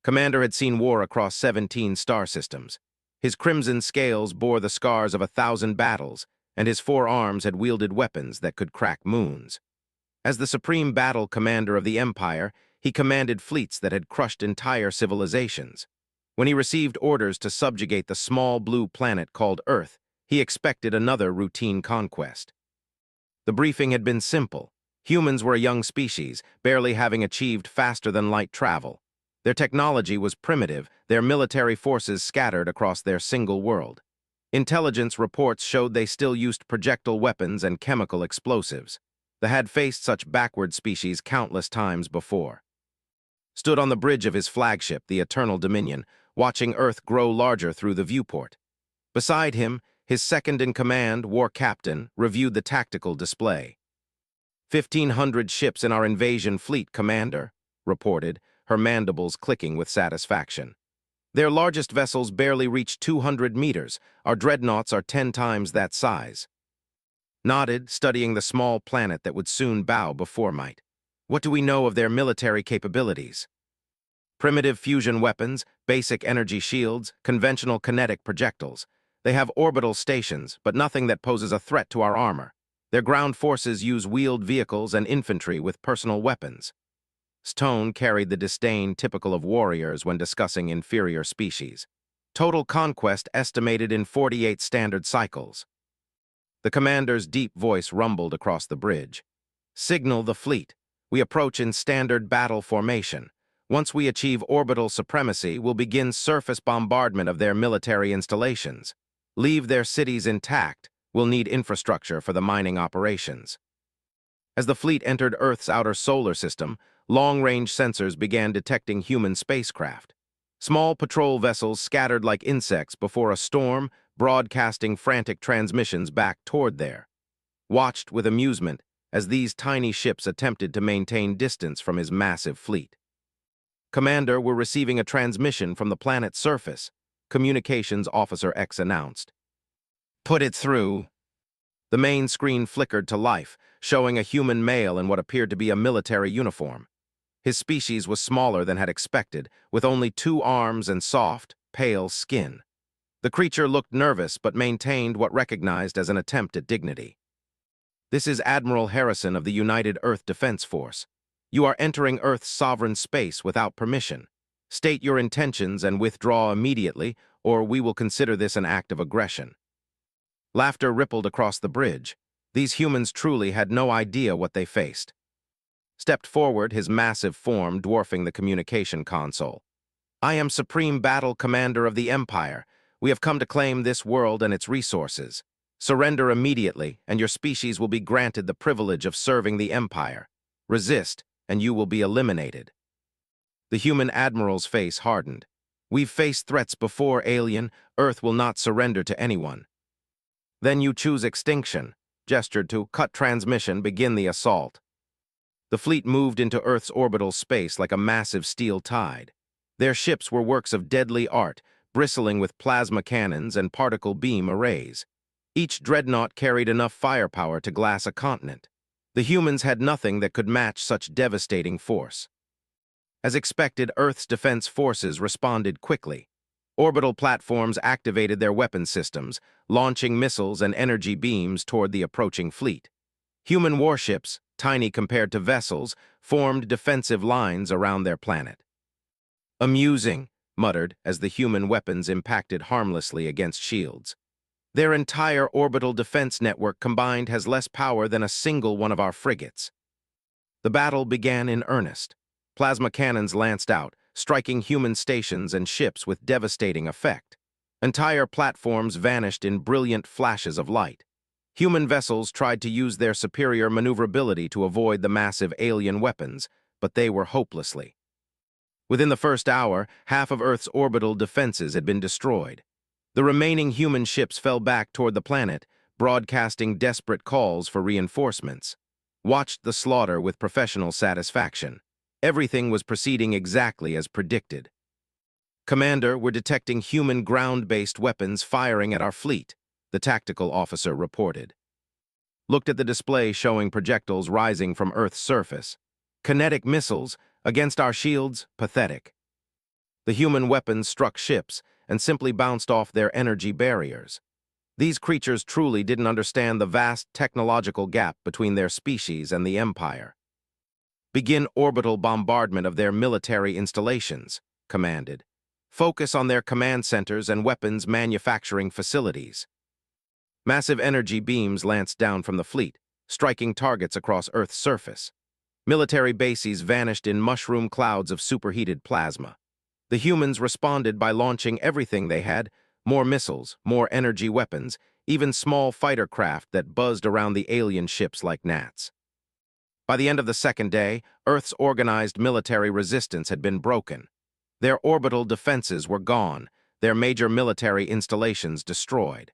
Commander had seen war across 17 star systems. His crimson scales bore the scars of 1,000 battles, and his 4 arms had wielded weapons that could crack moons. As the supreme battle commander of the Empire, he commanded fleets that had crushed entire civilizations. When he received orders to subjugate the small blue planet called Earth, he expected another routine conquest. The briefing had been simple. Humans were a young species, barely having achieved faster-than-light travel. Their technology was primitive, their military forces scattered across their single world. Intelligence reports showed they still used projectile weapons and chemical explosives. They had faced such backward species countless times before. Stood on the bridge of his flagship, the Eternal Dominion, watching Earth grow larger through the viewport. Beside him, his second-in-command, War Captain, reviewed the tactical display. 1,500 ships in our invasion fleet, Commander, reported, her mandibles clicking with satisfaction. Their largest vessels barely reach 200 meters. Our dreadnoughts are 10 times that size. Nodded, studying the small planet that would soon bow before might. What do we know of their military capabilities? Primitive fusion weapons, basic energy shields, conventional kinetic projectiles. They have orbital stations, but nothing that poses a threat to our armor. Their ground forces use wheeled vehicles and infantry with personal weapons. His tone carried the disdain typical of warriors when discussing inferior species. Total conquest estimated in 48 standard cycles. The commander's deep voice rumbled across the bridge. Signal the fleet. We approach in standard battle formation. Once we achieve orbital supremacy, we'll begin surface bombardment of their military installations. Leave their cities intact. We'll need infrastructure for the mining operations. As the fleet entered Earth's outer solar system, long-range sensors began detecting human spacecraft. Small patrol vessels scattered like insects before a storm, broadcasting frantic transmissions back toward there. Watched with amusement as these tiny ships attempted to maintain distance from his massive fleet. Commander, we're receiving a transmission from the planet's surface, Communications Officer X announced. Put it through. The main screen flickered to life, showing a human male in what appeared to be a military uniform. His species was smaller than had expected, with only 2 arms and soft, pale skin. The creature looked nervous but maintained what recognized as an attempt at dignity. This is Admiral Harrison of the United Earth Defense Force. You are entering Earth's sovereign space without permission. State your intentions and withdraw immediately, or we will consider this an act of aggression. Laughter rippled across the bridge. These humans truly had no idea what they faced. Stepped forward, his massive form dwarfing the communication console. I am Supreme Battle Commander of the Empire. We have come to claim this world and its resources. Surrender immediately, and your species will be granted the privilege of serving the Empire. Resist, and you will be eliminated. The human admiral's face hardened. We've faced threats before, alien. Earth will not surrender to anyone. Then you choose extinction. Gestured to cut transmission, begin the assault. The fleet moved into Earth's orbital space like a massive steel tide. Their ships were works of deadly art, bristling with plasma cannons and particle beam arrays. Each dreadnought carried enough firepower to glass a continent. The humans had nothing that could match such devastating force. As expected, Earth's defense forces responded quickly. Orbital platforms activated their weapon systems, launching missiles and energy beams toward the approaching fleet. Human warships, tiny compared to vessels, formed defensive lines around their planet. Amusing, muttered as the human weapons impacted harmlessly against shields. Their entire orbital defense network combined has less power than a single one of our frigates. The battle began in earnest. Plasma cannons lanced out, striking human stations and ships with devastating effect. Entire platforms vanished in brilliant flashes of light. Human vessels tried to use their superior maneuverability to avoid the massive alien weapons, but they were hopelessly. Within the first hour, half of Earth's orbital defenses had been destroyed. The remaining human ships fell back toward the planet, broadcasting desperate calls for reinforcements. Watched the slaughter with professional satisfaction. Everything was proceeding exactly as predicted. Commander, we're detecting human ground-based weapons firing at our fleet, the tactical officer reported. Looked at the display showing projectiles rising from Earth's surface. Kinetic missiles against our shields, pathetic. The human weapons struck ships and simply bounced off their energy barriers. These creatures truly didn't understand the vast technological gap between their species and the Empire. Begin orbital bombardment of their military installations, commanded. Focus on their command centers and weapons manufacturing facilities. Massive energy beams lanced down from the fleet, striking targets across Earth's surface. Military bases vanished in mushroom clouds of superheated plasma. The humans responded by launching everything they had: more missiles, more energy weapons, even small fighter craft that buzzed around the alien ships like gnats. By the end of the second day, Earth's organized military resistance had been broken. Their orbital defenses were gone, their major military installations destroyed.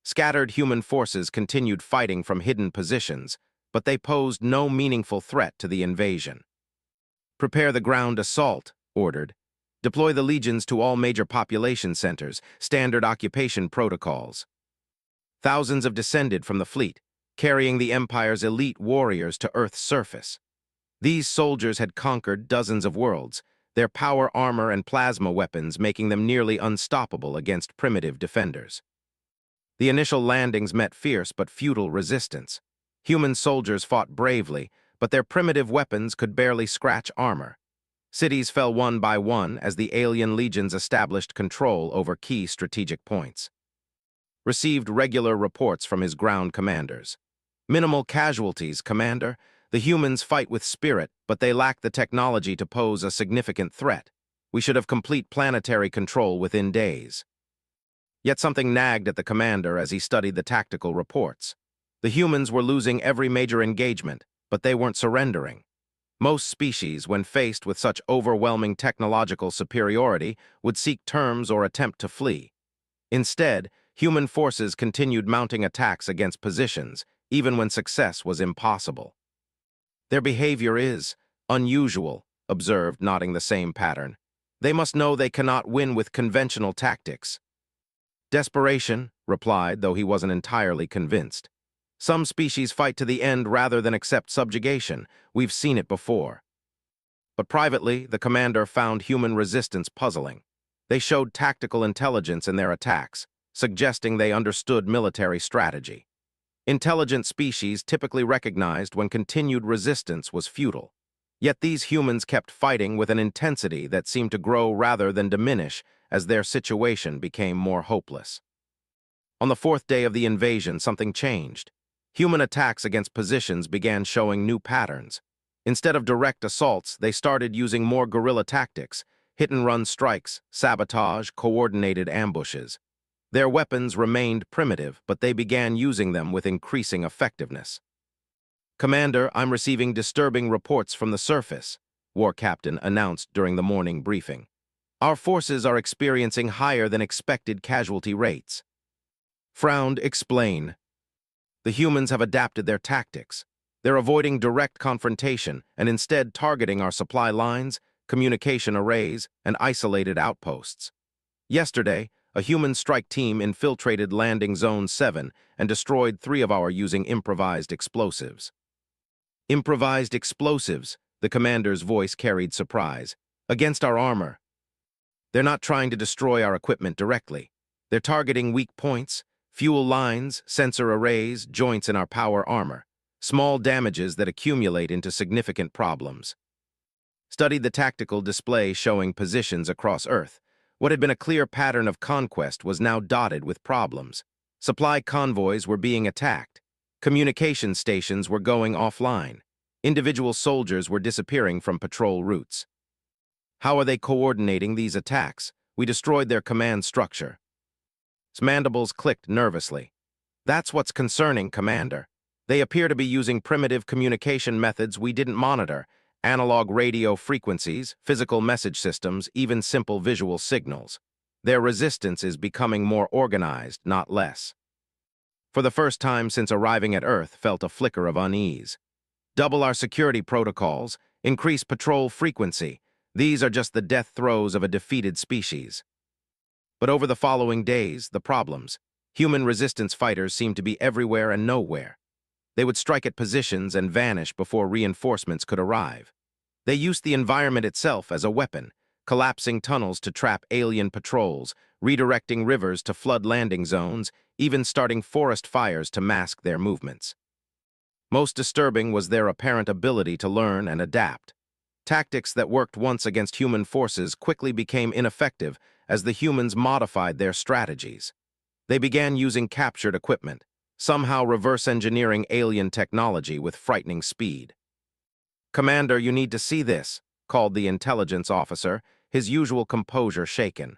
Scattered human forces continued fighting from hidden positions, but they posed no meaningful threat to the invasion. Prepare the ground assault, ordered. Deploy the legions to all major population centers, standard occupation protocols. Thousands have descended from the fleet, carrying the Empire's elite warriors to Earth's surface. These soldiers had conquered dozens of worlds, their power armor and plasma weapons making them nearly unstoppable against primitive defenders. The initial landings met fierce but futile resistance. Human soldiers fought bravely, but their primitive weapons could barely scratch armor. Cities fell one by one as the alien legions established control over key strategic points. Received regular reports from his ground commanders. Minimal casualties, Commander. The humans fight with spirit, but they lack the technology to pose a significant threat. We should have complete planetary control within days. Yet something nagged at the commander as he studied the tactical reports. The humans were losing every major engagement, but they weren't surrendering. Most species, when faced with such overwhelming technological superiority, would seek terms or attempt to flee. Instead, human forces continued mounting attacks against positions, even when success was impossible. Their behavior is unusual, observed, noting the same pattern. They must know they cannot win with conventional tactics. Desperation, replied, though he wasn't entirely convinced. Some species fight to the end rather than accept subjugation. We've seen it before. But privately, the commander found human resistance puzzling. They showed tactical intelligence in their attacks, suggesting they understood military strategy. Intelligent species typically recognized when continued resistance was futile. Yet these humans kept fighting with an intensity that seemed to grow rather than diminish as their situation became more hopeless. On the fourth day of the invasion, something changed. Human attacks against positions began showing new patterns. Instead of direct assaults, they started using more guerrilla tactics: hit-and-run strikes, sabotage, coordinated ambushes. Their weapons remained primitive, but they began using them with increasing effectiveness. Commander, I'm receiving disturbing reports from the surface, War Captain announced during the morning briefing. Our forces are experiencing higher than expected casualty rates. Frowned, explain. The humans have adapted their tactics. They're avoiding direct confrontation and instead targeting our supply lines, communication arrays, and isolated outposts. Yesterday, a human strike team infiltrated Landing Zone 7 and destroyed 3 of our using improvised explosives. Improvised explosives, the commander's voice carried surprise. Against our armor. They're not trying to destroy our equipment directly. They're targeting weak points, fuel lines, sensor arrays, joints in our power armor. Small damages that accumulate into significant problems. Studied the tactical display showing positions across Earth. What had been a clear pattern of conquest was now dotted with problems. Supply convoys were being attacked. Communication stations were going offline. Individual soldiers were disappearing from patrol routes. How are they coordinating these attacks? We destroyed their command structure. His mandibles clicked nervously. That's what's concerning, Commander. They appear to be using primitive communication methods we didn't monitor: analog radio frequencies, physical message systems, even simple visual signals. Their resistance is becoming more organized, not less. For the first time since arriving at Earth, felt a flicker of unease. Double our security protocols, increase patrol frequency. These are just the death throes of a defeated species. But over the following days, the problems. Human resistance fighters seemed to be everywhere and nowhere. They would strike at positions and vanish before reinforcements could arrive. They used the environment itself as a weapon, collapsing tunnels to trap alien patrols, redirecting rivers to flood landing zones, even starting forest fires to mask their movements. Most disturbing was their apparent ability to learn and adapt. Tactics that worked once against human forces quickly became ineffective as the humans modified their strategies. They began using captured equipment, somehow reverse-engineering alien technology with frightening speed. "Commander, you need to see this," called the intelligence officer, his usual composure shaken.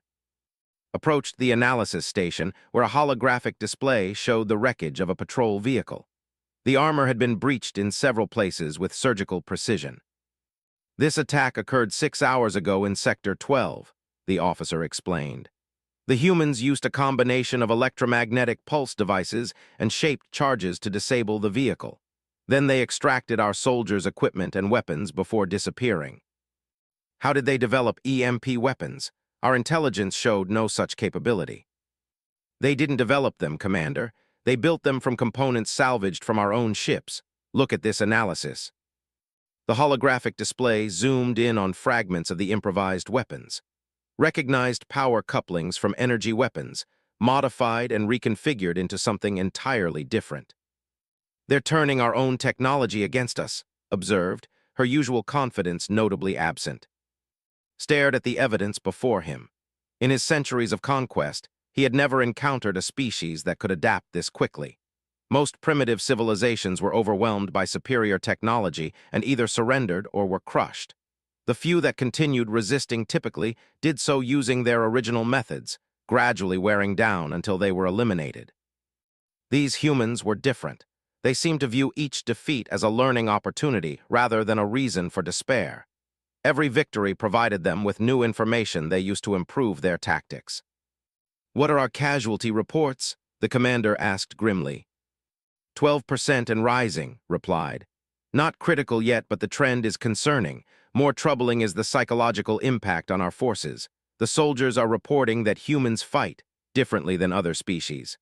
Approached the analysis station, where a holographic display showed the wreckage of a patrol vehicle. The armor had been breached in several places with surgical precision. "This attack occurred 6 hours ago in Sector 12, the officer explained. "The humans used a combination of electromagnetic pulse devices and shaped charges to disable the vehicle. Then they extracted our soldiers' equipment and weapons before disappearing." "How did they develop EMP weapons? Our intelligence showed no such capability." "They didn't develop them, Commander. They built them from components salvaged from our own ships. Look at this analysis." The holographic display zoomed in on fragments of the improvised weapons. Recognized power couplings from energy weapons, modified and reconfigured into something entirely different. "They're turning our own technology against us," observed, her usual confidence notably absent. Stared at the evidence before him. In his centuries of conquest, he had never encountered a species that could adapt this quickly. Most primitive civilizations were overwhelmed by superior technology and either surrendered or were crushed. The few that continued resisting typically did so using their original methods, gradually wearing down until they were eliminated. These humans were different. They seemed to view each defeat as a learning opportunity rather than a reason for despair. Every victory provided them with new information they used to improve their tactics. "What are our casualty reports?" the commander asked grimly. 12% and rising, replied. "Not critical yet, but the trend is concerning. More troubling is the psychological impact on our forces. The soldiers are reporting that humans fight differently than other species."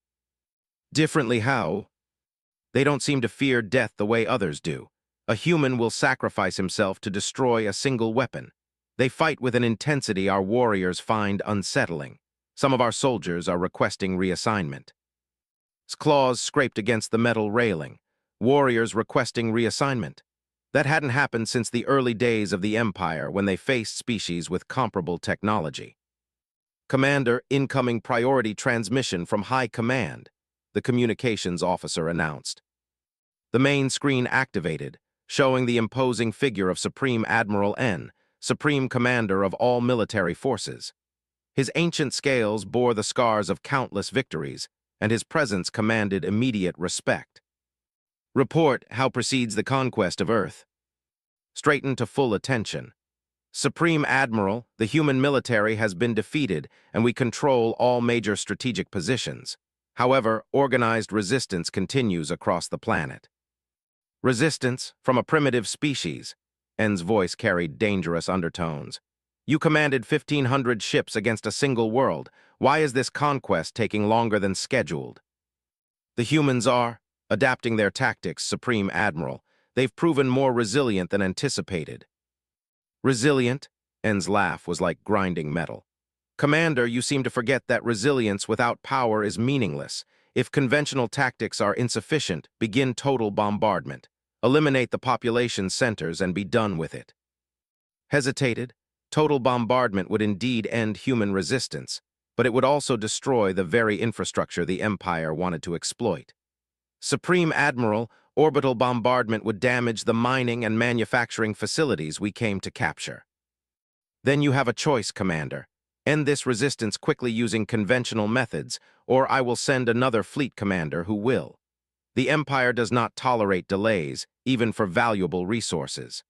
"Differently how?" "They don't seem to fear death the way others do. A human will sacrifice himself to destroy a single weapon. They fight with an intensity our warriors find unsettling. Some of our soldiers are requesting reassignment." Claws scraped against the metal railing. Warriors requesting reassignment. That hadn't happened since the early days of the Empire when they faced species with comparable technology. "Commander, incoming priority transmission from High Command," the communications officer announced. The main screen activated, showing the imposing figure of Supreme Admiral N, Supreme Commander of all military forces. His ancient scales bore the scars of countless victories, and his presence commanded immediate respect. "Report, how proceeds the conquest of Earth?" Straightened to full attention. "Supreme Admiral, the human military has been defeated, and we control all major strategic positions. However, organized resistance continues across the planet." "Resistance from a primitive species," N's voice carried dangerous undertones. "You commanded 1,500 ships against a single world. Why is this conquest taking longer than scheduled?" "The humans are adapting their tactics, Supreme Admiral. They've proven more resilient than anticipated." "Resilient?" N's laugh was like grinding metal. "Commander, you seem to forget that resilience without power is meaningless. If conventional tactics are insufficient, begin total bombardment. Eliminate the population centers and be done with it." Hesitated. Total bombardment would indeed end human resistance, but it would also destroy the very infrastructure the Empire wanted to exploit. "Supreme Admiral, orbital bombardment would damage the mining and manufacturing facilities we came to capture." "Then you have a choice, Commander. End this resistance quickly using conventional methods, or I will send another fleet commander who will. The Empire does not tolerate delays, even for valuable resources."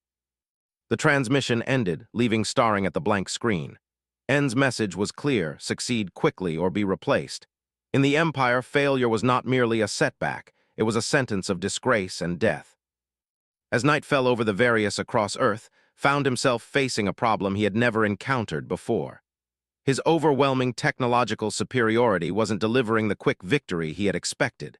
The transmission ended, leaving staring at the blank screen. N's message was clear: succeed quickly or be replaced. In the Empire, failure was not merely a setback, it was a sentence of disgrace and death. As night fell over the various across Earth, found himself facing a problem he had never encountered before. His overwhelming technological superiority wasn't delivering the quick victory he had expected.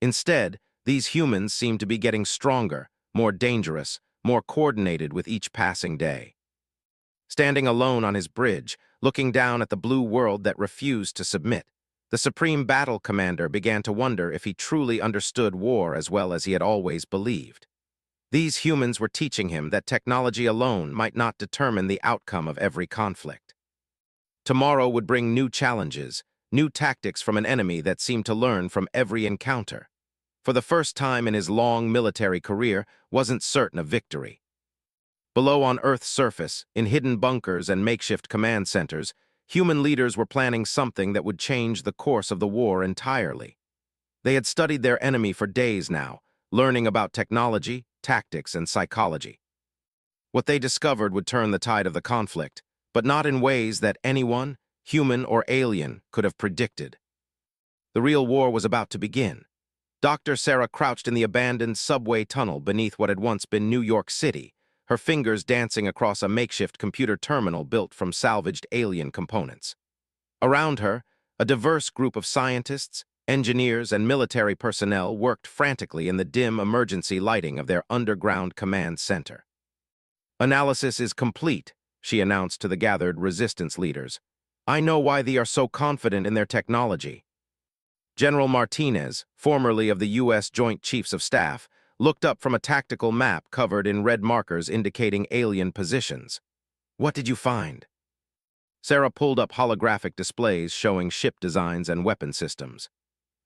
Instead, these humans seemed to be getting stronger, more dangerous, more coordinated with each passing day. Standing alone on his bridge, looking down at the blue world that refused to submit, the Supreme Battle Commander began to wonder if he truly understood war as well as he had always believed. These humans were teaching him that technology alone might not determine the outcome of every conflict. Tomorrow would bring new challenges, new tactics from an enemy that seemed to learn from every encounter. For the first time in his long military career, wasn't certain of victory. Below on Earth's surface, in hidden bunkers and makeshift command centers, human leaders were planning something that would change the course of the war entirely. They had studied their enemy for days now, learning about technology, tactics, and psychology. What they discovered would turn the tide of the conflict, but not in ways that anyone, human or alien, could have predicted. The real war was about to begin. Dr. Sarah crouched in the abandoned subway tunnel beneath what had once been New York City, her fingers dancing across a makeshift computer terminal built from salvaged alien components. Around her, a diverse group of scientists, engineers, and military personnel worked frantically in the dim emergency lighting of their underground command center. "Analysis is complete," she announced to the gathered resistance leaders. "I know why they are so confident in their technology." General Martinez, formerly of the U.S. Joint Chiefs of Staff, looked up from a tactical map covered in red markers indicating alien positions. "What did you find?" Sarah pulled up holographic displays showing ship designs and weapon systems.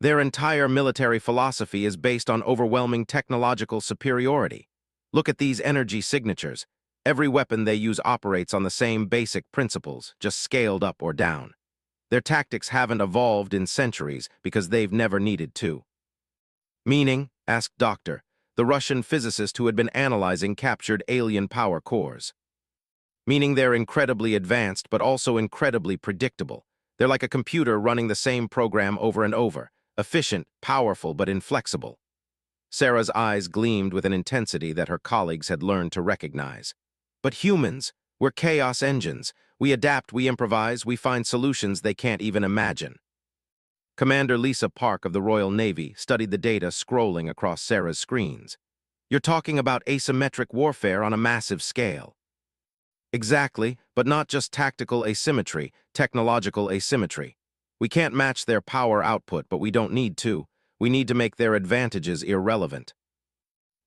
"Their entire military philosophy is based on overwhelming technological superiority. Look at these energy signatures. Every weapon they use operates on the same basic principles, just scaled up or down. Their tactics haven't evolved in centuries because they've never needed to." "Meaning?" asked Doctor, the Russian physicist who had been analyzing captured alien power cores. "Meaning they're incredibly advanced but also incredibly predictable. They're like a computer running the same program over and over, efficient, powerful, but inflexible." Sarah's eyes gleamed with an intensity that her colleagues had learned to recognize. "But humans, we're chaos engines. We adapt, we improvise, we find solutions they can't even imagine." Commander Lisa Park of the Royal Navy studied the data scrolling across Sarah's screens. "You're talking about asymmetric warfare on a massive scale." "Exactly, but not just tactical asymmetry, technological asymmetry. We can't match their power output, but we don't need to. We need to make their advantages irrelevant."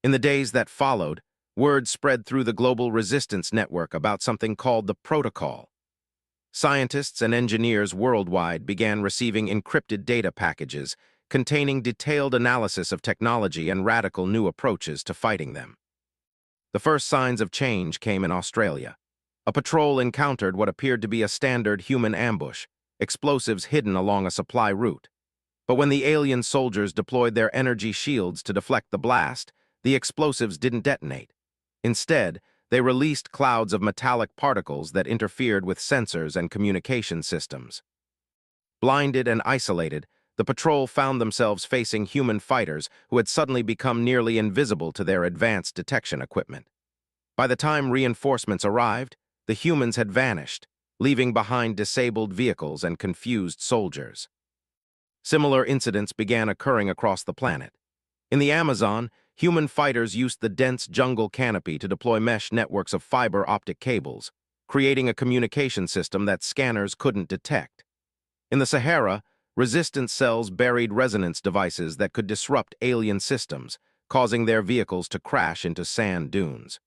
In the days that followed, word spread through the global resistance network about something called the Protocol. Scientists and engineers worldwide began receiving encrypted data packages containing detailed analysis of technology and radical new approaches to fighting them. The first signs of change came in Australia. A patrol encountered what appeared to be a standard human ambush, explosives hidden along a supply route. But when the alien soldiers deployed their energy shields to deflect the blast, the explosives didn't detonate. Instead, they released clouds of metallic particles that interfered with sensors and communication systems. Blinded and isolated, the patrol found themselves facing human fighters who had suddenly become nearly invisible to their advanced detection equipment. By the time reinforcements arrived, the humans had vanished, leaving behind disabled vehicles and confused soldiers. Similar incidents began occurring across the planet. In the Amazon, human fighters used the dense jungle canopy to deploy mesh networks of fiber optic cables, creating a communication system that scanners couldn't detect. In the Sahara, resistance cells buried resonance devices that could disrupt alien systems, causing their vehicles to crash into sand dunes.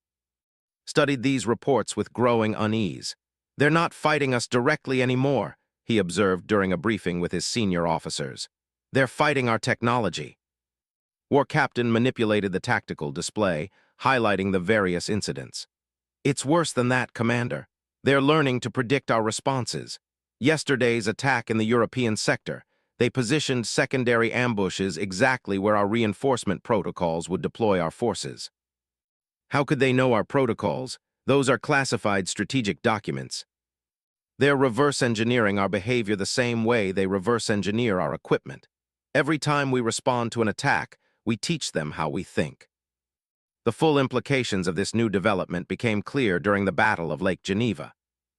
Studied these reports with growing unease. "They're not fighting us directly anymore," he observed during a briefing with his senior officers. "They're fighting our technology." War Captain manipulated the tactical display, highlighting the various incidents. "It's worse than that, Commander. They're learning to predict our responses. Yesterday's attack in the European sector, they positioned secondary ambushes exactly where our reinforcement protocols would deploy our forces." "How could they know our protocols? Those are classified strategic documents." "They're reverse engineering our behavior the same way they reverse engineer our equipment. Every time we respond to an attack, we teach them how we think." The full implications of this new development became clear during the Battle of Lake Geneva.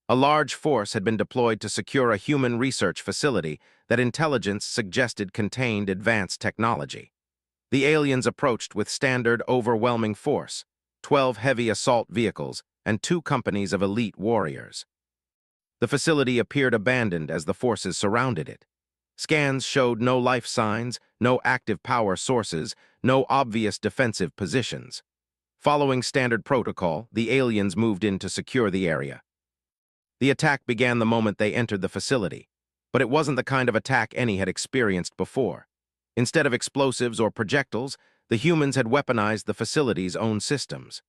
A large force had been deployed to secure a human research facility that intelligence suggested contained advanced technology. The aliens approached with standard overwhelming force, 12 heavy assault vehicles, and 2 companies of elite warriors. The facility appeared abandoned as the forces surrounded it. Scans showed no life signs, no active power sources, no obvious defensive positions. Following standard protocol, the aliens moved in to secure the area. The attack began the moment they entered the facility, but it wasn't the kind of attack any had experienced before. Instead of explosives or projectiles, the humans had weaponized the facility's own systems.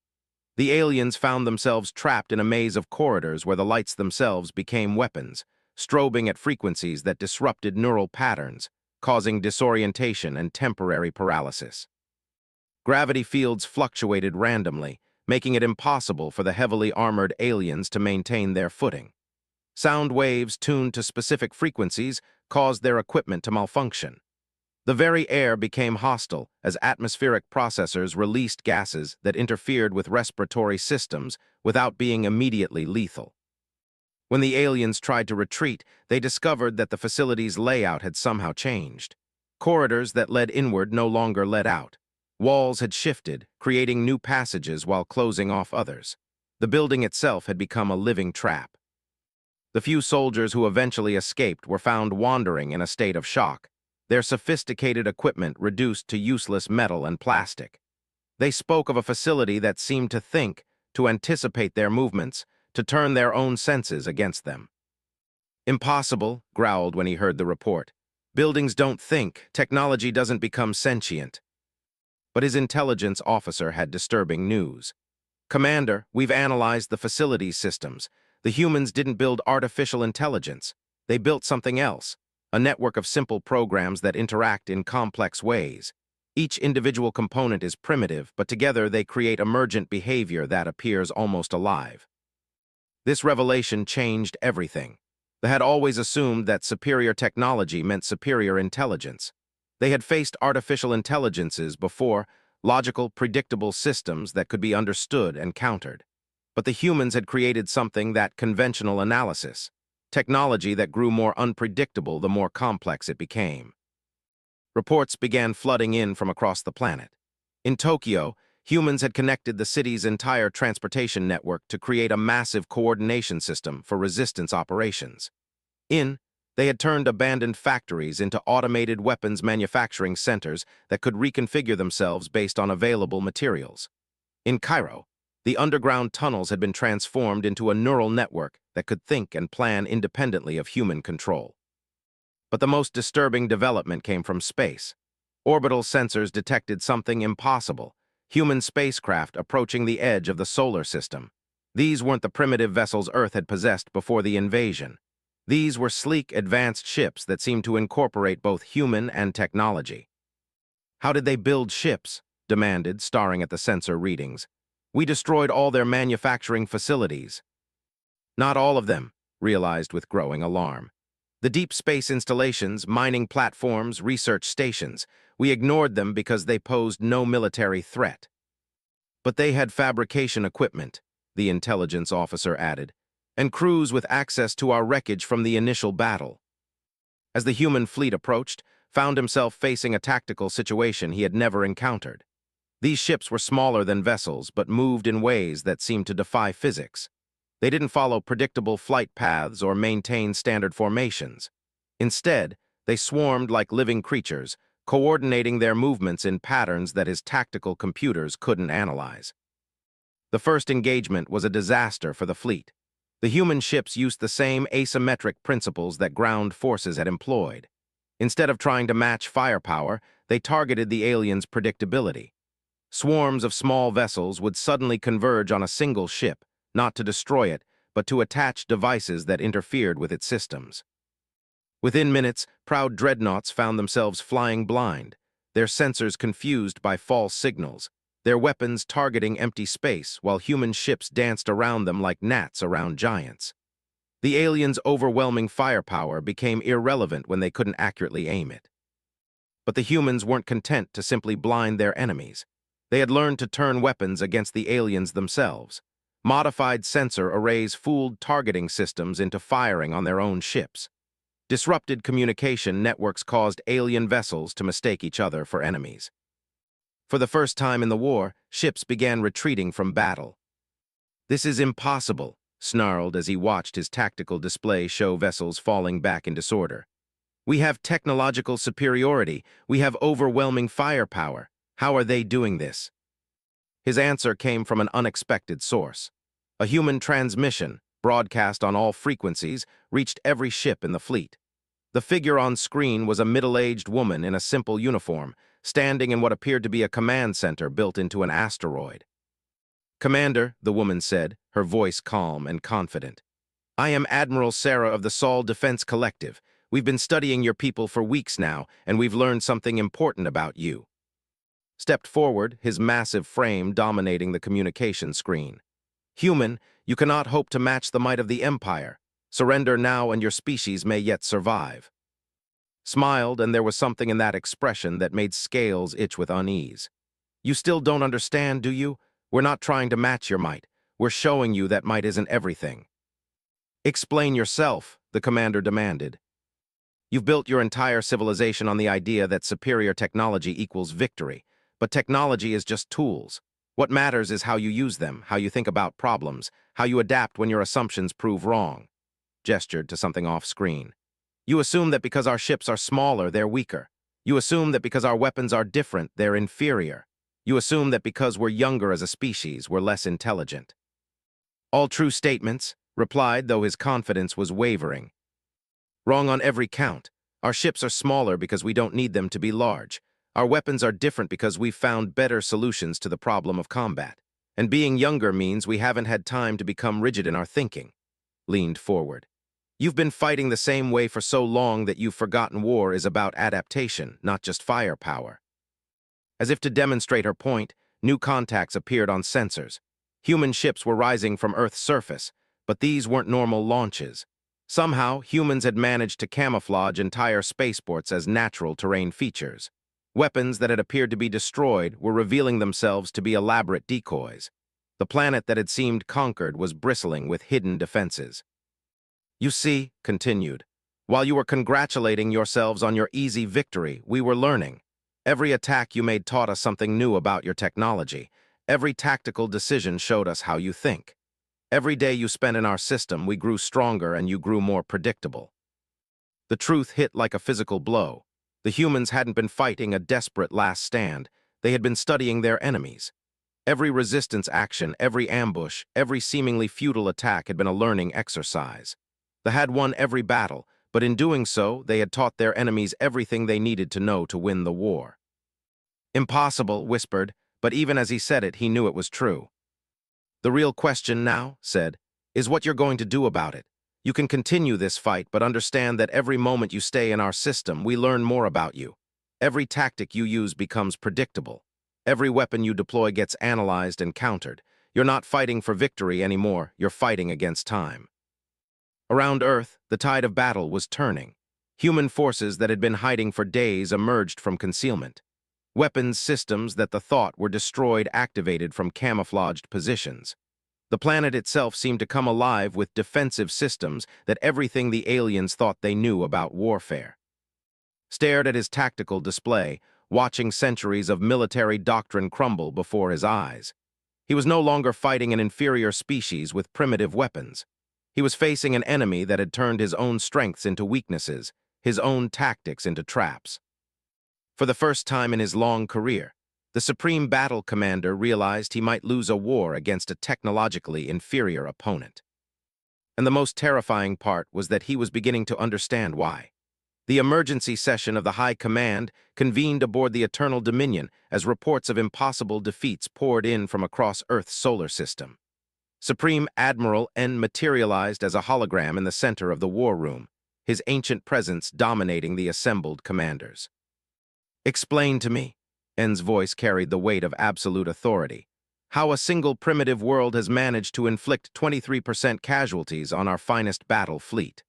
The aliens found themselves trapped in a maze of corridors where the lights themselves became weapons, strobing at frequencies that disrupted neural patterns, causing disorientation and temporary paralysis. Gravity fields fluctuated randomly, making it impossible for the heavily armored aliens to maintain their footing. Sound waves tuned to specific frequencies caused their equipment to malfunction. The very air became hostile as atmospheric processors released gases that interfered with respiratory systems without being immediately lethal. When the aliens tried to retreat, they discovered that the facility's layout had somehow changed. Corridors that led inward no longer led out. Walls had shifted, creating new passages while closing off others. The building itself had become a living trap. The few soldiers who eventually escaped were found wandering in a state of shock, their sophisticated equipment reduced to useless metal and plastic. They spoke of a facility that seemed to think, to anticipate their movements, to turn their own senses against them. "Impossible," growled when he heard the report. "Buildings don't think, technology doesn't become sentient." But his intelligence officer had disturbing news. "Commander, we've analyzed the facility's systems. The humans didn't build artificial intelligence. They built something else, a network of simple programs that interact in complex ways. Each individual component is primitive, but together they create emergent behavior that appears almost alive." This revelation changed everything. They had always assumed that superior technology meant superior intelligence. They had faced artificial intelligences before, logical, predictable systems that could be understood and countered. But the humans had created something that conventional analysis, technology that grew more unpredictable the more complex it became. Reports began flooding in from across the planet. In Tokyo, humans had connected the city's entire transportation network to create a massive coordination system for resistance operations. They had turned abandoned factories into automated weapons manufacturing centers that could reconfigure themselves based on available materials. In Cairo, the underground tunnels had been transformed into a neural network that could think and plan independently of human control. But the most disturbing development came from space. Orbital sensors detected something impossible: human spacecraft approaching the edge of the solar system. These weren't the primitive vessels Earth had possessed before the invasion. These were sleek, advanced ships that seemed to incorporate both human and technology. "How did they build ships?" demanded, staring at the sensor readings. "We destroyed all their manufacturing facilities." "Not all of them," realized with growing alarm. "The deep space installations, mining platforms, research stations, we ignored them because they posed no military threat." "But they had fabrication equipment," the intelligence officer added, "and crews with access to our wreckage from the initial battle." As the human fleet approached, found himself facing a tactical situation he had never encountered. These ships were smaller than vessels, but moved in ways that seemed to defy physics. They didn't follow predictable flight paths or maintain standard formations. Instead, they swarmed like living creatures, coordinating their movements in patterns that his tactical computers couldn't analyze. The first engagement was a disaster for the fleet. The human ships used the same asymmetric principles that ground forces had employed. Instead of trying to match firepower, they targeted the aliens' predictability. Swarms of small vessels would suddenly converge on a single ship, not to destroy it, but to attach devices that interfered with its systems. Within minutes, proud dreadnoughts found themselves flying blind, their sensors confused by false signals, their weapons targeting empty space while human ships danced around them like gnats around giants. The aliens' overwhelming firepower became irrelevant when they couldn't accurately aim it. But the humans weren't content to simply blind their enemies. They had learned to turn weapons against the aliens themselves. Modified sensor arrays fooled targeting systems into firing on their own ships. Disrupted communication networks caused alien vessels to mistake each other for enemies. For the first time in the war, ships began retreating from battle. "This is impossible," snarled as he watched his tactical display show vessels falling back in disorder. "We have technological superiority. We have overwhelming firepower. How are they doing this?" His answer came from an unexpected source. A human transmission, broadcast on all frequencies, reached every ship in the fleet. The figure on screen was a middle-aged woman in a simple uniform, standing in what appeared to be a command center built into an asteroid. "Commander," the woman said, her voice calm and confident, "I am Admiral Sarah of the Sol Defense Collective. We've been studying your people for weeks now, and we've learned something important about you." Stepped forward, his massive frame dominating the communication screen. "Human, you cannot hope to match the might of the Empire. Surrender now and your species may yet survive." Smiled, and there was something in that expression that made scales itch with unease. "You still don't understand, do you? We're not trying to match your might. We're showing you that might isn't everything." "Explain yourself," the commander demanded. "You've built your entire civilization on the idea that superior technology equals victory, but technology is just tools. What matters is how you use them, how you think about problems, how you adapt when your assumptions prove wrong." Gestured to something off-screen. "You assume that because our ships are smaller, they're weaker. You assume that because our weapons are different, they're inferior. You assume that because we're younger as a species, we're less intelligent." "All true statements," replied, though his confidence was wavering. "Wrong on every count. Our ships are smaller because we don't need them to be large. Our weapons are different because we've found better solutions to the problem of combat. And being younger means we haven't had time to become rigid in our thinking." Leaned forward. "You've been fighting the same way for so long that you've forgotten war is about adaptation, not just firepower." As if to demonstrate her point, new contacts appeared on sensors. Human ships were rising from Earth's surface, but these weren't normal launches. Somehow, humans had managed to camouflage entire spaceports as natural terrain features. Weapons that had appeared to be destroyed were revealing themselves to be elaborate decoys. The planet that had seemed conquered was bristling with hidden defenses. "You see," continued, "while you were congratulating yourselves on your easy victory, we were learning. Every attack you made taught us something new about your technology. Every tactical decision showed us how you think. Every day you spent in our system, we grew stronger and you grew more predictable." The truth hit like a physical blow. The humans hadn't been fighting a desperate last stand. They had been studying their enemies. Every resistance action, every ambush, every seemingly futile attack had been a learning exercise. They had won every battle, but in doing so, they had taught their enemies everything they needed to know to win the war. "Impossible," whispered, but even as he said it, he knew it was true. "The real question now," said, "is what you're going to do about it. You can continue this fight, but understand that every moment you stay in our system, we learn more about you. Every tactic you use becomes predictable. Every weapon you deploy gets analyzed and countered. You're not fighting for victory anymore, you're fighting against time." Around Earth, the tide of battle was turning. Human forces that had been hiding for days emerged from concealment. Weapons systems that the thought were destroyed activated from camouflaged positions. The planet itself seemed to come alive with defensive systems that everything the aliens thought they knew about warfare. Stared at his tactical display, watching centuries of military doctrine crumble before his eyes. He was no longer fighting an inferior species with primitive weapons. He was facing an enemy that had turned his own strengths into weaknesses, his own tactics into traps. For the first time in his long career, the Supreme Battle Commander realized he might lose a war against a technologically inferior opponent. And the most terrifying part was that he was beginning to understand why. The emergency session of the High Command convened aboard the Eternal Dominion as reports of impossible defeats poured in from across Earth's solar system. Supreme Admiral N materialized as a hologram in the center of the war room, his ancient presence dominating the assembled commanders. "Explain to me," N's voice carried the weight of absolute authority, "how a single primitive world has managed to inflict 23% casualties on our finest battle fleet."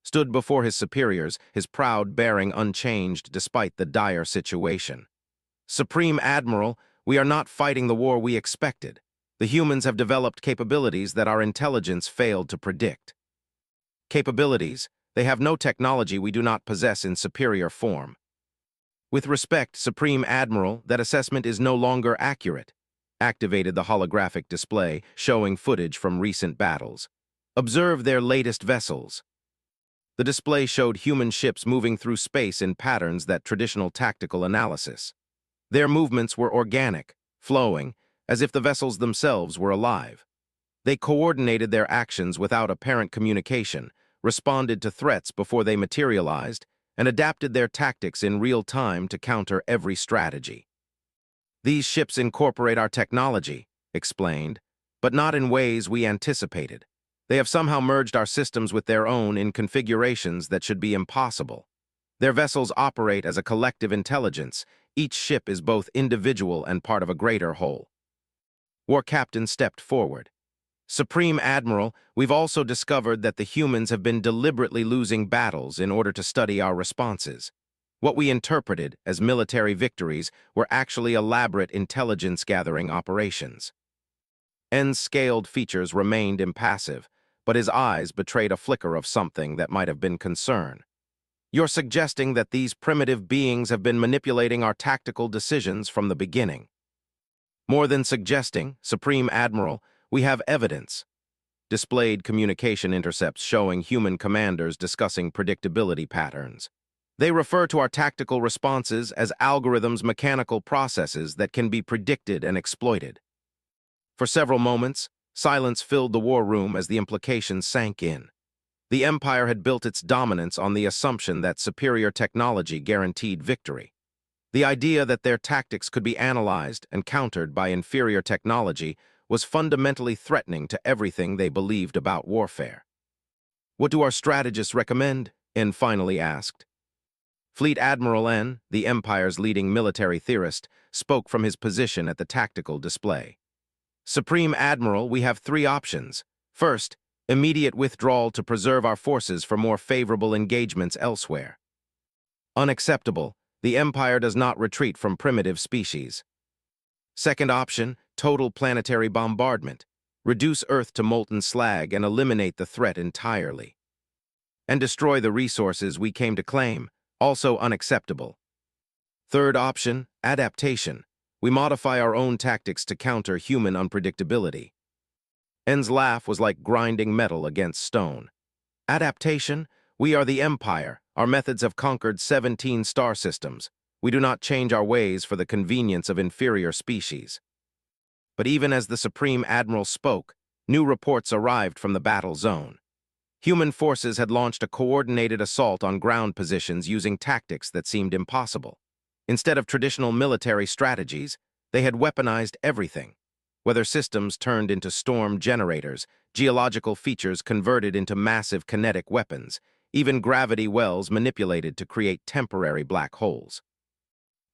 Stood before his superiors, his proud bearing unchanged despite the dire situation. "Supreme Admiral, we are not fighting the war we expected. The humans have developed capabilities that our intelligence failed to predict." "Capabilities? They have no technology we do not possess in superior form." "With respect, Supreme Admiral, that assessment is no longer accurate. activated the holographic display showing footage from recent battles. Observe their latest vessels. The display showed human ships moving through space in patterns that traditional tactical analysis. Their movements were organic, flowing, as if the vessels themselves were alive. They coordinated their actions without apparent communication, responded to threats before they materialized, and adapted their tactics in real time to counter every strategy. These ships incorporate our technology, explained, but not in ways we anticipated. They have somehow merged our systems with their own in configurations that should be impossible. Their vessels operate as a collective intelligence. Each ship is both individual and part of a greater whole. War Captain stepped forward. Supreme Admiral, we've also discovered that the humans have been deliberately losing battles in order to study our responses. What we interpreted as military victories were actually elaborate intelligence-gathering operations. N's scaled features remained impassive, but his eyes betrayed a flicker of something that might have been concern. You're suggesting that these primitive beings have been manipulating our tactical decisions from the beginning. More than suggesting, Supreme Admiral, we have evidence. Displayed communication intercepts showing human commanders discussing predictability patterns. They refer to our tactical responses as algorithms, mechanical processes that can be predicted and exploited. For several moments, silence filled the war room as the implications sank in. The Empire had built its dominance on the assumption that superior technology guaranteed victory. The idea that their tactics could be analyzed and countered by inferior technology was fundamentally threatening to everything they believed about warfare. What do our strategists recommend? N finally asked. Fleet Admiral N, the Empire's leading military theorist, spoke from his position at the tactical display. Supreme Admiral, we have three options. First, immediate withdrawal to preserve our forces for more favorable engagements elsewhere. Unacceptable. The Empire does not retreat from primitive species. Second option, total planetary bombardment. Reduce Earth to molten slag and eliminate the threat entirely. And destroy the resources we came to claim. Also unacceptable. Third option, adaptation. We modify our own tactics to counter human unpredictability. N's laugh was like grinding metal against stone. Adaptation? We are the Empire. Our methods have conquered 17 star systems. We do not change our ways for the convenience of inferior species. But even as the Supreme Admiral spoke, new reports arrived from the battle zone. Human forces had launched a coordinated assault on ground positions using tactics that seemed impossible. Instead of traditional military strategies, they had weaponized everything. Weather systems turned into storm generators, geological features converted into massive kinetic weapons, even gravity wells manipulated to create temporary black holes.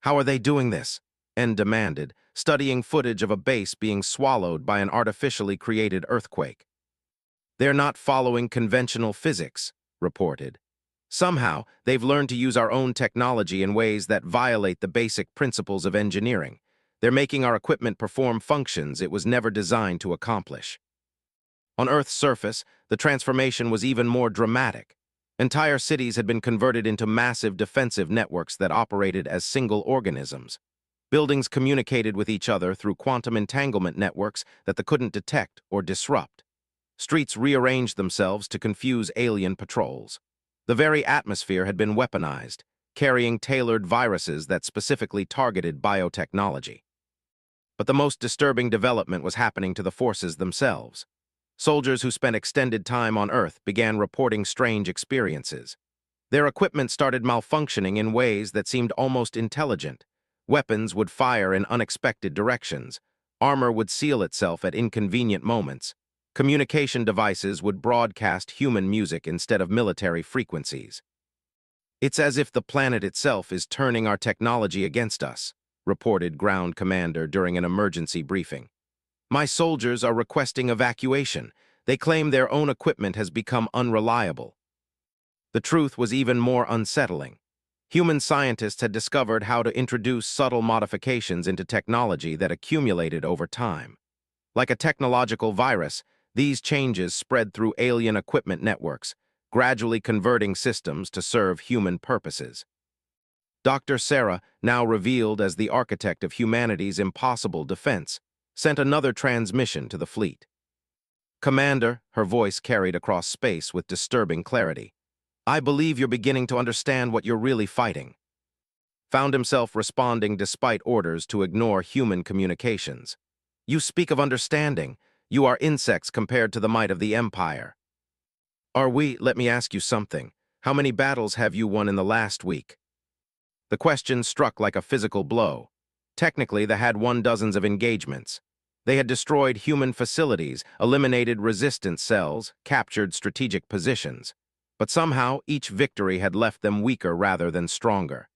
How are they doing this? N demanded, studying footage of a base being swallowed by an artificially created earthquake. They're not following conventional physics, reported. Somehow, they've learned to use our own technology in ways that violate the basic principles of engineering. They're making our equipment perform functions it was never designed to accomplish. On Earth's surface, the transformation was even more dramatic. Entire cities had been converted into massive defensive networks that operated as single organisms. Buildings communicated with each other through quantum entanglement networks that they couldn't detect or disrupt. Streets rearranged themselves to confuse alien patrols. The very atmosphere had been weaponized, carrying tailored viruses that specifically targeted biotechnology. But the most disturbing development was happening to the forces themselves. Soldiers who spent extended time on Earth began reporting strange experiences. Their equipment started malfunctioning in ways that seemed almost intelligent. Weapons would fire in unexpected directions. Armor would seal itself at inconvenient moments. Communication devices would broadcast human music instead of military frequencies. It's as if the planet itself is turning our technology against us, reported Ground Commander during an emergency briefing. My soldiers are requesting evacuation. They claim their own equipment has become unreliable. The truth was even more unsettling. Human scientists had discovered how to introduce subtle modifications into technology that accumulated over time. Like a technological virus, these changes spread through alien equipment networks, gradually converting systems to serve human purposes. Dr. Sarah, now revealed as the architect of humanity's impossible defense, sent another transmission to the fleet. "Commander," her voice carried across space with disturbing clarity, "I believe you're beginning to understand what you're really fighting." Found himself responding despite orders to ignore human communications. "You speak of understanding. You are insects compared to the might of the Empire." Let me ask you something. How many battles have you won in the last week?" The question struck like a physical blow. Technically, they had won dozens of engagements. They had destroyed human facilities, eliminated resistance cells, captured strategic positions. But somehow, each victory had left them weaker rather than stronger.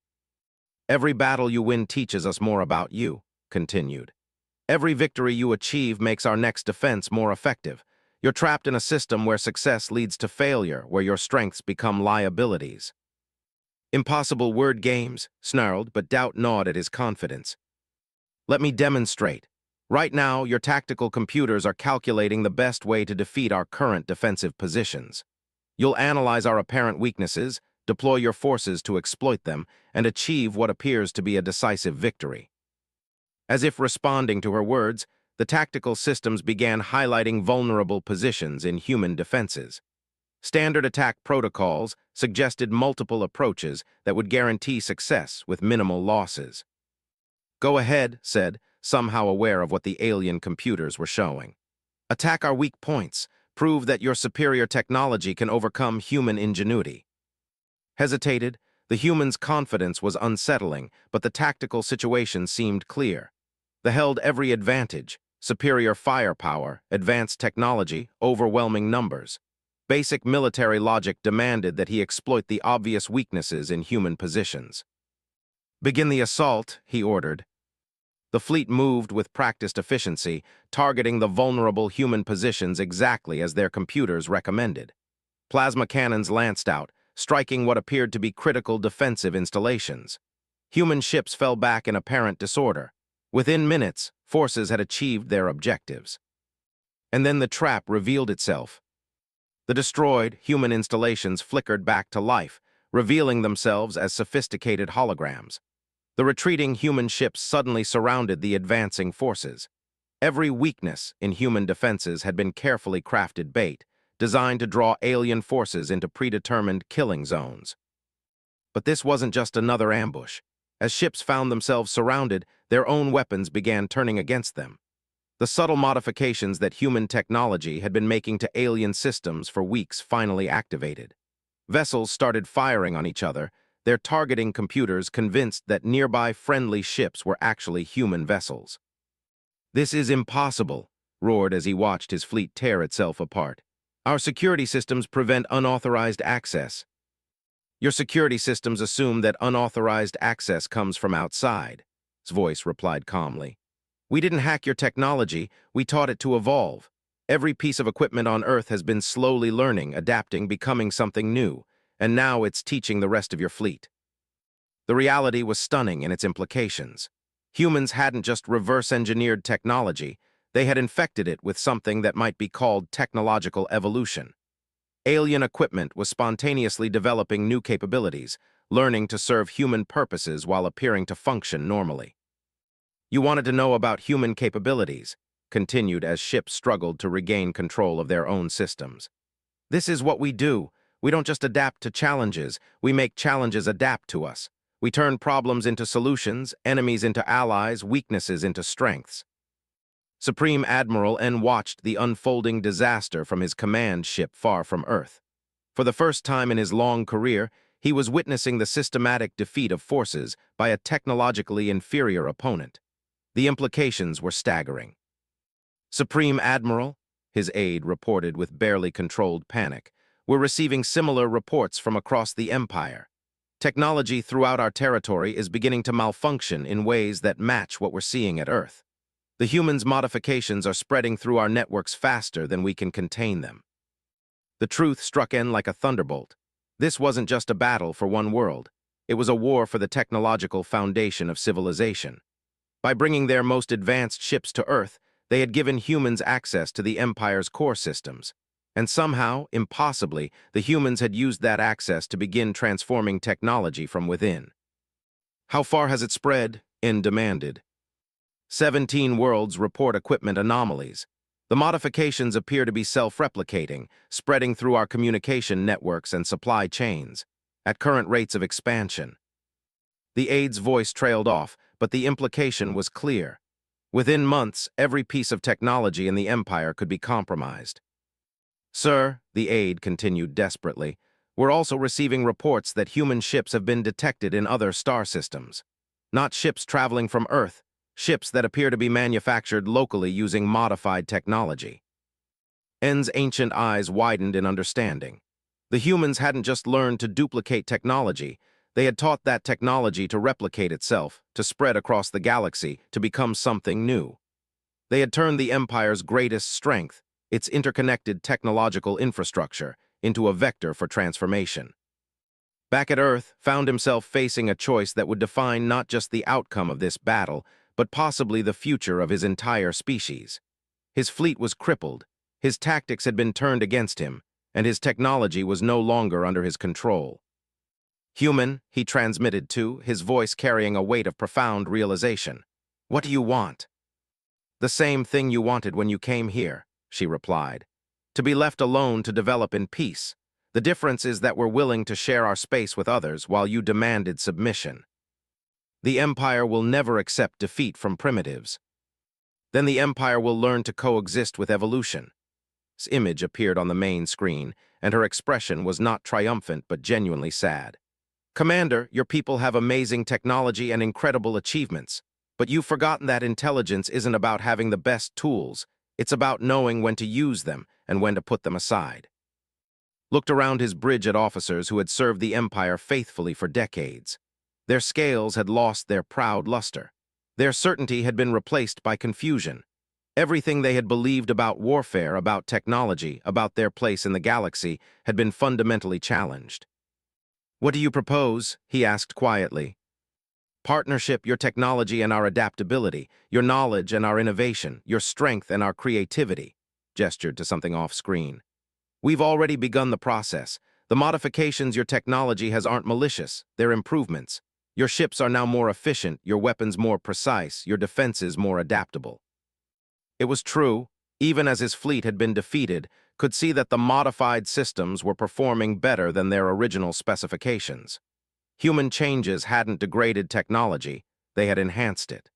"Every battle you win teaches us more about you," continued. "Every victory you achieve makes our next defense more effective. You're trapped in a system where success leads to failure, where your strengths become liabilities." "Impossible word games," snarled, but doubt gnawed at his confidence. "Let me demonstrate. Right now, your tactical computers are calculating the best way to defeat our current defensive positions. You'll analyze our apparent weaknesses, deploy your forces to exploit them, and achieve what appears to be a decisive victory." As if responding to her words, the tactical systems began highlighting vulnerable positions in human defenses. Standard attack protocols suggested multiple approaches that would guarantee success with minimal losses. "Go ahead," said, somehow aware of what the alien computers were showing. "Attack our weak points. Prove that your superior technology can overcome human ingenuity." Hesitated, the human's confidence was unsettling, but the tactical situation seemed clear. They held every advantage: superior firepower, advanced technology, overwhelming numbers. Basic military logic demanded that he exploit the obvious weaknesses in human positions. "Begin the assault," he ordered. The fleet moved with practiced efficiency, targeting the vulnerable human positions exactly as their computers recommended. Plasma cannons lanced out, striking what appeared to be critical defensive installations. Human ships fell back in apparent disorder. Within minutes, forces had achieved their objectives. And then the trap revealed itself. The destroyed human installations flickered back to life, revealing themselves as sophisticated holograms. The retreating human ships suddenly surrounded the advancing forces. Every weakness in human defenses had been carefully crafted bait, designed to draw alien forces into predetermined killing zones. But this wasn't just another ambush. As ships found themselves surrounded, their own weapons began turning against them. The subtle modifications that human technology had been making to alien systems for weeks finally activated. Vessels started firing on each other, their targeting computers convinced that nearby friendly ships were actually human vessels. "This is impossible," roared as he watched his fleet tear itself apart. "Our security systems prevent unauthorized access." "Your security systems assume that unauthorized access comes from outside," his voice replied calmly. "We didn't hack your technology, we taught it to evolve. Every piece of equipment on Earth has been slowly learning, adapting, becoming something new, and now it's teaching the rest of your fleet." The reality was stunning in its implications. Humans hadn't just reverse-engineered technology, they had infected it with something that might be called technological evolution. Alien equipment was spontaneously developing new capabilities, learning to serve human purposes while appearing to function normally. "You wanted to know about human capabilities," continued as ships struggled to regain control of their own systems. "This is what we do. We don't just adapt to challenges, we make challenges adapt to us. We turn problems into solutions, enemies into allies, weaknesses into strengths." Supreme Admiral N watched the unfolding disaster from his command ship far from Earth. For the first time in his long career, he was witnessing the systematic defeat of forces by a technologically inferior opponent. The implications were staggering. "Supreme Admiral," his aide reported with barely controlled panic, "we're receiving similar reports from across the Empire. Technology throughout our territory is beginning to malfunction in ways that match what we're seeing at Earth. The humans' modifications are spreading through our networks faster than we can contain them." The truth struck in like a thunderbolt. This wasn't just a battle for one world. It was a war for the technological foundation of civilization. By bringing their most advanced ships to Earth, they had given humans access to the Empire's core systems. And somehow, impossibly, the humans had used that access to begin transforming technology from within. "How far has it spread?" N demanded. 17 worlds report equipment anomalies. The modifications appear to be self-replicating, spreading through our communication networks and supply chains, at current rates of expansion. The aide's voice trailed off, but the implication was clear. Within months, every piece of technology in the Empire could be compromised. Sir, the aide continued desperately, we're also receiving reports that human ships have been detected in other star systems. Not ships traveling from Earth, ships that appear to be manufactured locally using modified technology. N's ancient eyes widened in understanding. The humans hadn't just learned to duplicate technology, they had taught that technology to replicate itself, to spread across the galaxy, to become something new. They had turned the Empire's greatest strength, its interconnected technological infrastructure, into a vector for transformation. Back at Earth, found himself facing a choice that would define not just the outcome of this battle, but possibly the future of his entire species. His fleet was crippled, his tactics had been turned against him, and his technology was no longer under his control. Human, he transmitted to, his voice carrying a weight of profound realization. What do you want? The same thing you wanted when you came here, she replied. To be left alone to develop in peace. The difference is that we're willing to share our space with others while you demanded submission. The Empire will never accept defeat from primitives. Then the Empire will learn to coexist with evolution. This image appeared on the main screen, and her expression was not triumphant but genuinely sad. Commander, your people have amazing technology and incredible achievements, but you've forgotten that intelligence isn't about having the best tools, it's about knowing when to use them and when to put them aside. Looked around his bridge at officers who had served the Empire faithfully for decades. Their scales had lost their proud luster. Their certainty had been replaced by confusion. Everything they had believed about warfare, about technology, about their place in the galaxy, had been fundamentally challenged. What do you propose? He asked quietly. Partnership, your technology and our adaptability, your knowledge and our innovation, your strength and our creativity, gestured to something off-screen. We've already begun the process. The modifications your technology has aren't malicious, they're improvements. Your ships are now more efficient, your weapons more precise, your defenses more adaptable. It was true, even as his fleet had been defeated, could see that the modified systems were performing better than their original specifications. Human changes hadn't degraded technology, they had enhanced it.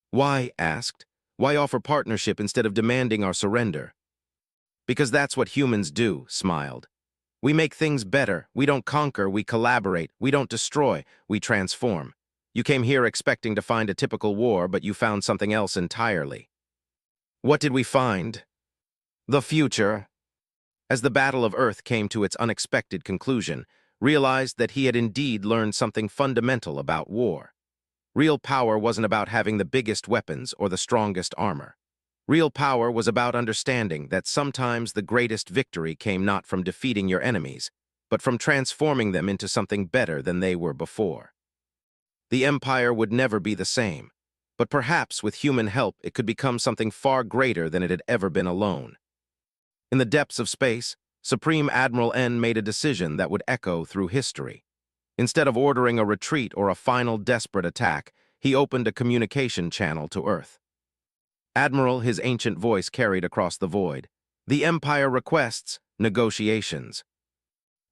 Why, asked, why offer partnership instead of demanding our surrender? Because that's what humans do, smiled. We make things better, we don't conquer, we collaborate, we don't destroy, we transform. You came here expecting to find a typical war, but you found something else entirely. What did we find? The future. As the Battle of Earth came to its unexpected conclusion, realized that he had indeed learned something fundamental about war. Real power wasn't about having the biggest weapons or the strongest armor. Real power was about understanding that sometimes the greatest victory came not from defeating your enemies, but from transforming them into something better than they were before. The Empire would never be the same, but perhaps with human help it could become something far greater than it had ever been alone. In the depths of space, Supreme Admiral N made a decision that would echo through history. Instead of ordering a retreat or a final desperate attack, he opened a communication channel to Earth. Admiral, his ancient voice carried across the void. The Empire requests negotiations.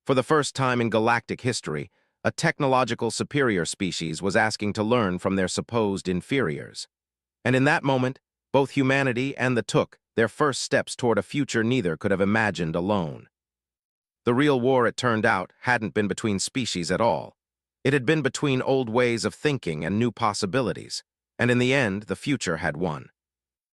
For the first time in galactic history, a technological superior species was asking to learn from their supposed inferiors. And in that moment, both humanity and the took their first steps toward a future neither could have imagined alone. The real war, it turned out, hadn't been between species at all. It had been between old ways of thinking and new possibilities, and in the end, the future had won.